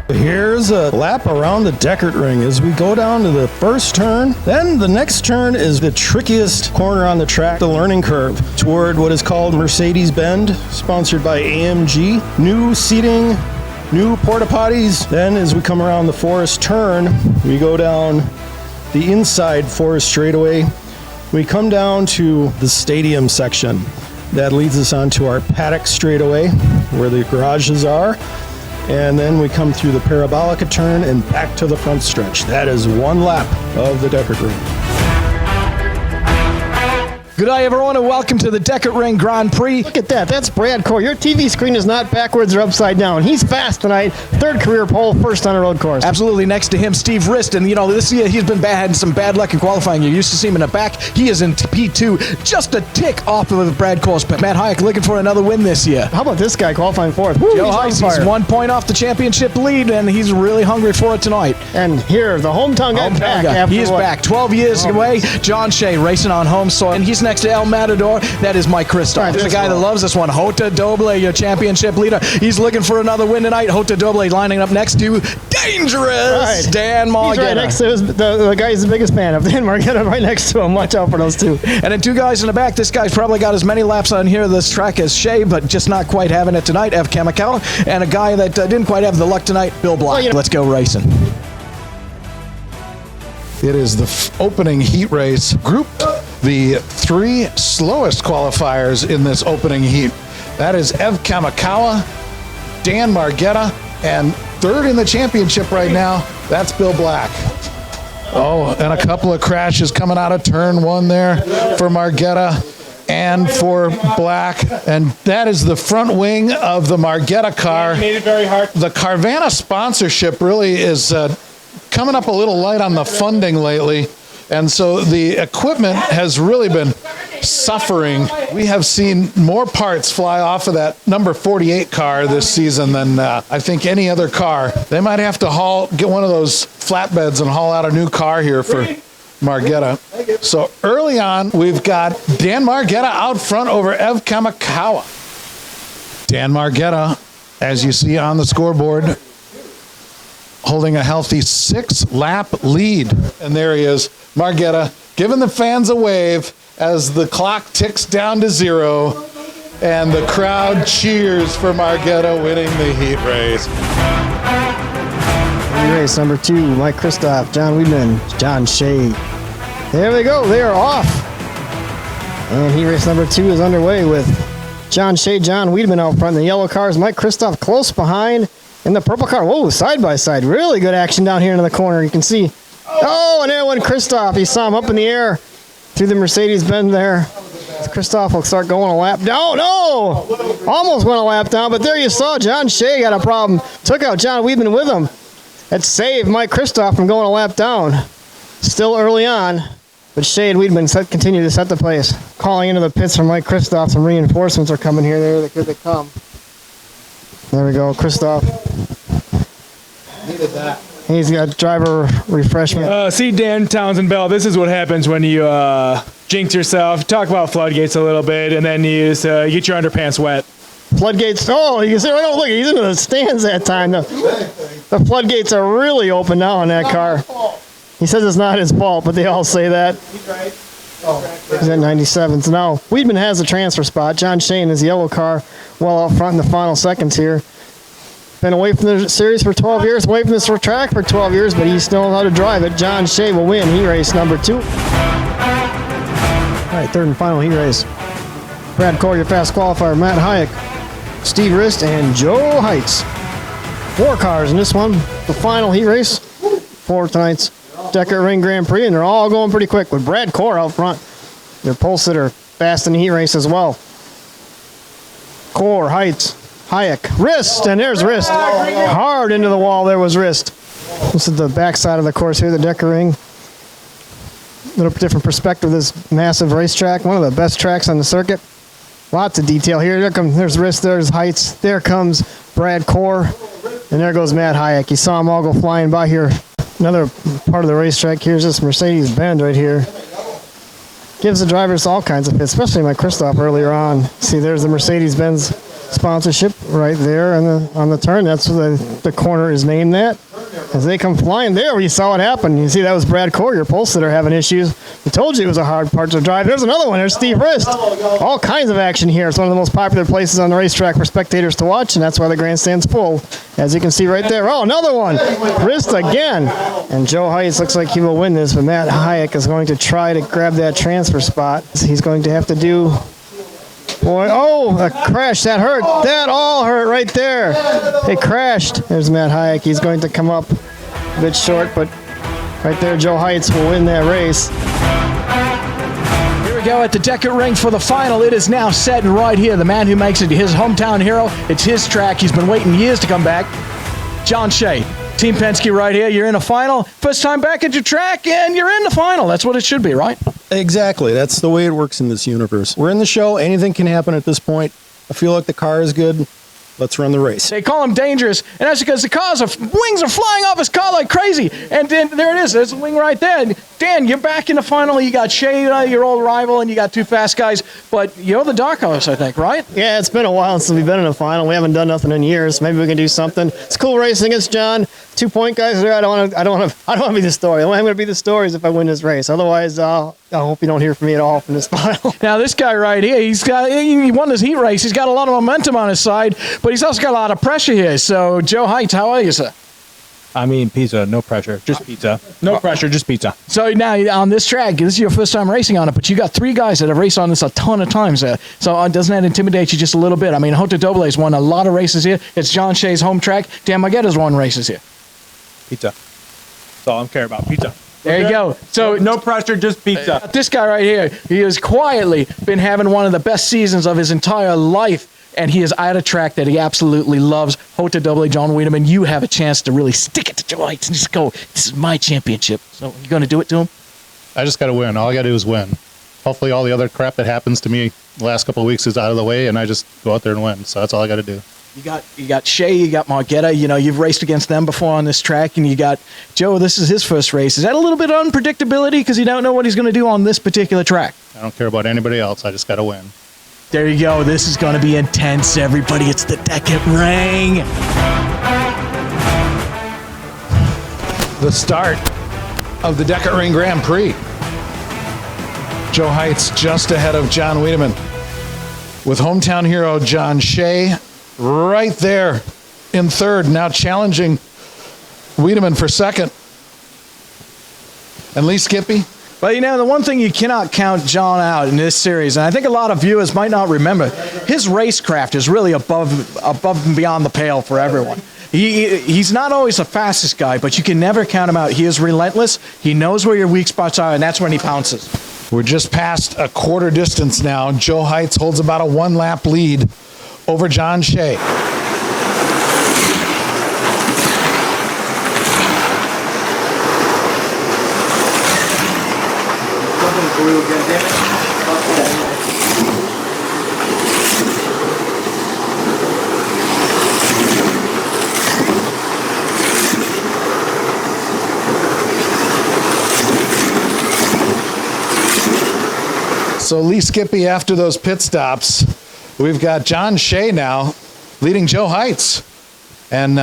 Here's a lap around the Deckertring as we go down to the first turn. Then the next turn is the trickiest corner on the track, the learning curve, toward what is called Mercedes Bend, sponsored by AMG. New seating, new porta potties. Then as we come around the Forest turn, we go down the inside Forest straightaway. We come down to the stadium section. That leads us onto our paddock straightaway where the garages are. And then we come through the Parabolica turn and back to the front stretch. That is one lap of the Deckertring. Good day, everyone, and welcome to the Deckertring Grand Prix. Look at that. That's Brad Core. Your TV screen is not backwards or upside down. He's fast tonight. Third career pole, first on a road course. Absolutely. Next to him, Steve Rist. And, this year he's been had some bad luck in qualifying. You used to see him in the back. He is in P2, just a tick off of Brad Core's. But Matt Hayek looking for another win this year. How about this guy qualifying fourth? Joe Heitz, he's 1 point off the championship lead, and he's really hungry for it tonight. And here, the hometown guy. He is back. 12 years away. John Shea racing on home soil. And he's next to El Matador. That is Mike Kristoff. Right, the guy that loves this one. Hota Doble, your championship leader. He's looking for another win tonight. Hota Doble lining up next to dangerous Dan Margetta. He's right next to the guy he's the biggest fan of. Dan Margetta right next to him. Watch out for those two. And then two guys in the back. This guy's probably got as many laps on here this track as Shea, but just not quite having it tonight. Ev Kamikawa. And a guy that didn't quite have the luck tonight, Bill Black. Well, Let's go racing. It is the opening heat race. Group the three slowest qualifiers in this opening heat. That is Ev Kamikawa, Dan Margetta, and third in the championship right now, that's Bill Black. Oh, and a couple of crashes coming out of turn one there for Margetta and for Black. And that is the front wing of the Margetta car. Made it very hard. The Carvana sponsorship really is coming up a little light on the funding lately. And so the equipment has really been suffering. We have seen more parts fly off of that number 48 car this season than I think any other car. They might have to get one of those flatbeds and haul out a new car here for Margetta. So early on, we've got Dan Margetta out front over Ev Kamikawa. Dan Margetta, as you see on the scoreboard, holding a healthy 6-lap lead. And there he is, Margetta, giving the fans a wave as the clock ticks down to 0, and the crowd cheers for Margetta winning the heat race. Heat race number 2, Mike Kristoff, John Weidman, John Shea. There they go, they are off. And heat race number 2 is underway with John Shea, John Weidman out front in the yellow cars, Mike Kristoff close behind. In the purple car, whoa, side by side. Really good action down here in the corner. You can see, oh, and there went Kristoff. You saw him up in the air through the Mercedes Benz there. Kristoff will start going a lap down. No! Almost went a lap down, but there you saw John Shea got a problem. Took out John Weidman with him. That saved Mike Kristoff from going a lap down. Still early on, but Shea and Weidman continue to set the pace. Calling into the pits from Mike Kristoff. Some reinforcements are coming here. Here they come. There we go, Kristoff. Needed that. He's got driver refreshment. See, Dan Townsend Bell, this is what happens when you jinx yourself. Talk about floodgates a little bit, and then you get your underpants wet. Floodgates, oh, you can see, oh, look, he's into the stands that time. The floodgates are really open now on that car. He says it's not his fault, but they all say that. He's right. He's at 97. So now Weidman has a transfer spot. John Shea in his yellow car well out front in the final seconds here. Been away from the series for 12 years, away from this track for 12 years, but he still knows how to drive it. John Shea will win heat race number 2. All right, third and final heat race. Brad Core, your fast qualifier, Matt Hayek, Steve Rist, and Joe Heitz. 4 cars in this one, the final heat race for tonight's Deckertring Grand Prix, and they're all going pretty quick with Brad Core out front. Their pole sitter fast in the heat race as well. Core, Heitz, Hayek, Rist, and there's Rist. Hard into the wall, there was Rist. This is the backside of the course here, the Deckertring. A little different perspective of this massive racetrack. One of the best tracks on the circuit. Lots of detail here. There's Rist, there's Heitz. There comes Brad Core. And there goes Matt Hayek. You saw them all go flying by here. Another part of the racetrack. Here's this Mercedes Benz right here. Gives the drivers all kinds of fits, especially Mike Kristoff earlier on. See, there's the Mercedes Benz sponsorship right there on the turn. That's what the corner is named that. As they come flying there, we saw what happened. You see, that was Brad Collier, pole sitter, having issues. I told you it was a hard part to drive. There's another one. There's Steve Rist. All kinds of action here. It's one of the most popular places on the racetrack for spectators to watch, and that's why the grandstand's full. As you can see right there. Oh, another one. Rist again. And Joe Heitz looks like he will win this, but Matt Hayek is going to try to grab that transfer spot. He's going to have to do... Boy, oh, a crash. That hurt. That all hurt right there. It crashed. There's Matt Hayek. He's going to come up a bit short, but right there, Joe Heitz will win that race. Here we go at the Deckertring for the final. It is now set and right here. The man who makes it his hometown hero. It's his track. He's been waiting years to come back. John Shea, Team Penske right here. You're in a final. First time back at your track, and you're in the final. That's what it should be, right? Exactly. That's the way it works in this universe. We're in the show. Anything can happen at this point. I feel like the car is good. Let's run the race. They call him dangerous, and that's because the wings are flying off his car like crazy. And then there it is. There's a wing right there. And Dan, you're back in the final. You got Shea, your old rival, and you got two fast guys. But you're the dark horse, I think, right? Yeah, it's been a while since we've been in a final. We haven't done nothing in years. Maybe we can do something. It's cool racing against John. 2 point guys there. I don't want to be the story. The only I'm going to be the story is if I win this race. Otherwise, I hope you don't hear from me at all from this final. Now this guy right here, he won this heat race. He's got a lot of momentum on his side, but he's also got a lot of pressure here. So Joe Heitz, how are you, sir? I mean, pizza, no pressure, just pizza. No pressure, just pizza. So now on this track, this is your first time racing on it, but you got three guys that have raced on this a ton of times. So doesn't that intimidate you just a little bit? I mean, Hota Doble's won a lot of races here. It's John Shea's home track. Dan Margetta's won races here. Pizza. That's all I care about, pizza. There you go. So no pressure, just pizza. This guy right here, he has quietly been having one of the best seasons of his entire life, and he is at a track that he absolutely loves. Hota Doble, John Wiedemann, you have a chance to really stick it to Joe Heitz and just go, this is my championship. So you going to do it to him? I just got to win. All I got to do is win. Hopefully all the other crap that happens to me the last couple of weeks is out of the way, and I just go out there and win. So that's all I got to do. You got Shea, you got Margetta. You know, you've raced against them before on this track, and you got Joe. This is his first race. Is that a little bit of unpredictability because you don't know what he's going to do on this particular track? I don't care about anybody else. I just got to win. There you go. This is going to be intense, everybody. It's the Deckertring. The start of the Deckertring Grand Prix. Joe Heitz just ahead of John Wiedemann, with hometown hero John Shea right there in third, now challenging Wiedemann for second. And Lee Skippy. Well, you know, the one thing you cannot count John out in this series, and I think a lot of viewers might not remember, his racecraft is really above and beyond the pale for everyone. He's not always the fastest guy, but you can never count him out. He is relentless. He knows where your weak spots are, and that's when he pounces. We're just past a quarter distance now. Joe Heitz holds about a 1-lap lead over John Shea. So Lee Skippy, after those pit stops, we've got John Shea now leading Joe Heitz. And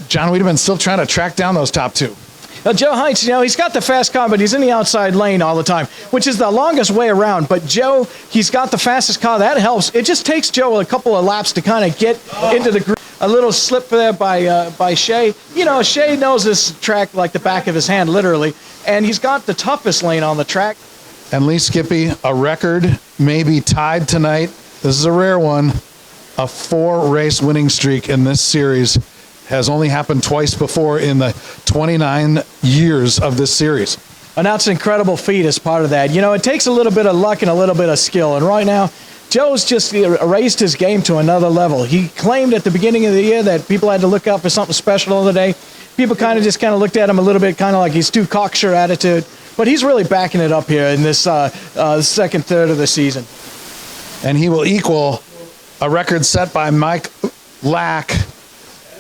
John Wiedemann still trying to track down those top two. Now, Joe Heitz, you know, he's got the fast car, but he's in the outside lane all the time, which is the longest way around. But Joe, he's got the fastest car. That helps. It just takes Joe a couple of laps to kind of get into the groove. A little slip there by Shea. You know, Shea knows this track like the back of his hand, literally. And he's got the toughest lane on the track. And Lee Skippy, a record maybe tied tonight. This is a rare one. A 4-race winning streak in this series has only happened twice before in the 29 years of this series. And that's an incredible feat as part of that. You know, it takes a little bit of luck and a little bit of skill. And right now, Joe's just raised his game to another level. He claimed at the beginning of the year that people had to look out for something special the other day. People kind of looked at him a little bit, kind of like he's too cocksure attitude. But he's really backing it up here in this second third of the season. And he will equal a record set by Mike Lack.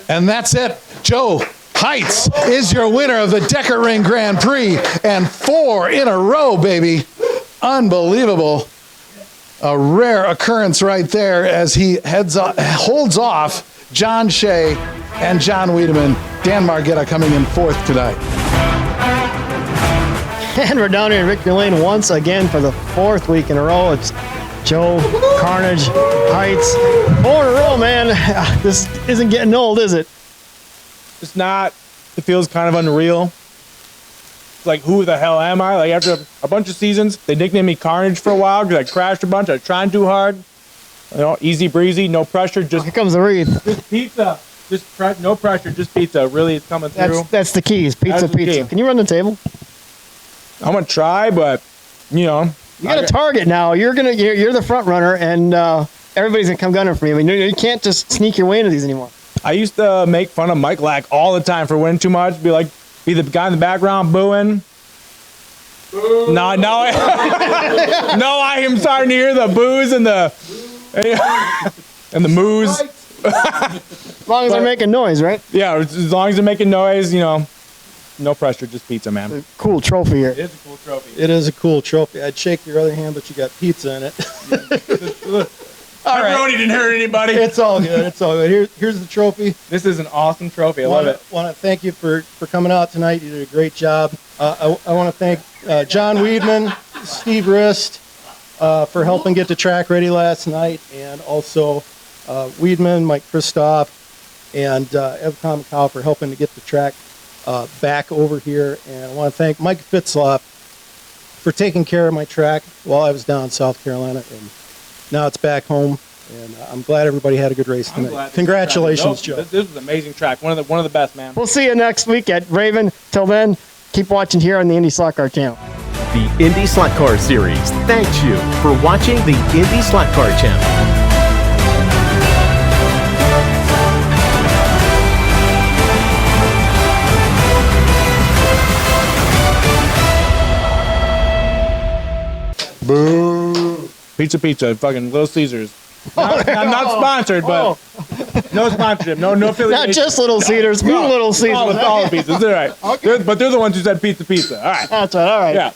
And that's it. Joe Heitz is your winner of the Deckertring Grand Prix. And 4 in a row, baby. Unbelievable. A rare occurrence right there as he holds off John Shea and John Wiedemann. Dan Margetta coming in fourth tonight. And we're down here in Victory Lane once again for the fourth week in a row. It's Joe, Carnage, Heitz. 4 in a row, man. This isn't getting old, is it? It's not. It feels kind of unreal. It's like, who the hell am I? Like, after a bunch of seasons, they nicknamed me Carnage for a while because I crashed a bunch. I was trying too hard. You know, easy breezy, no pressure. Just Here comes the wreath. Just pizza. No pressure, just pizza. Really, it's coming through. That's the keys. Pizza, That's the pizza. key. Can you run the table? I'm gonna try, but you know, You got a target now. You're the front runner, and everybody's gonna come gunning for you. I mean, you can't just sneak your way into these anymore. I used to make fun of Mike Lack all the time for winning too much. Be the guy in the background booing. Boo. No, I am starting to hear the boos and the moos. As long as they're making noise, right? Yeah, as long as they're making noise, you know, no pressure, just pizza, man. Cool trophy here. It is a cool trophy. It is a cool trophy. I'd shake your other hand, but you got pizza in it. All right. Pepperoni didn't hurt anybody. It's all good. It's all good. Here's the trophy. This is an awesome trophy. I love it. Want to thank you for coming out tonight. You did a great job. I want to thank John Wiedemann, Steve Rist for helping get the track ready last night, and also Wiedemann, Mike Kristoff, and Evcom Cow for helping to get the track back over here. And I want to thank Mike Fitzloff for taking care of my track while I was down in South Carolina, and now it's back home. And I'm glad everybody had a good race tonight. Congratulations, Joe. This was an amazing track. One of the best, man. We'll see you next week at Raven. Till then, keep watching here on the IndySlotCar channel. The IndySlotCar Series thanks you for watching the IndySlotCar channel. Boo. Pizza, fucking Little Caesars. I'm not sponsored, but no sponsorship, no affiliation. Not just Little Cedars, Little Caesars. All the pizzas, all right. Okay. But they're the ones who said pizza. All right. That's right, all right. Yeah.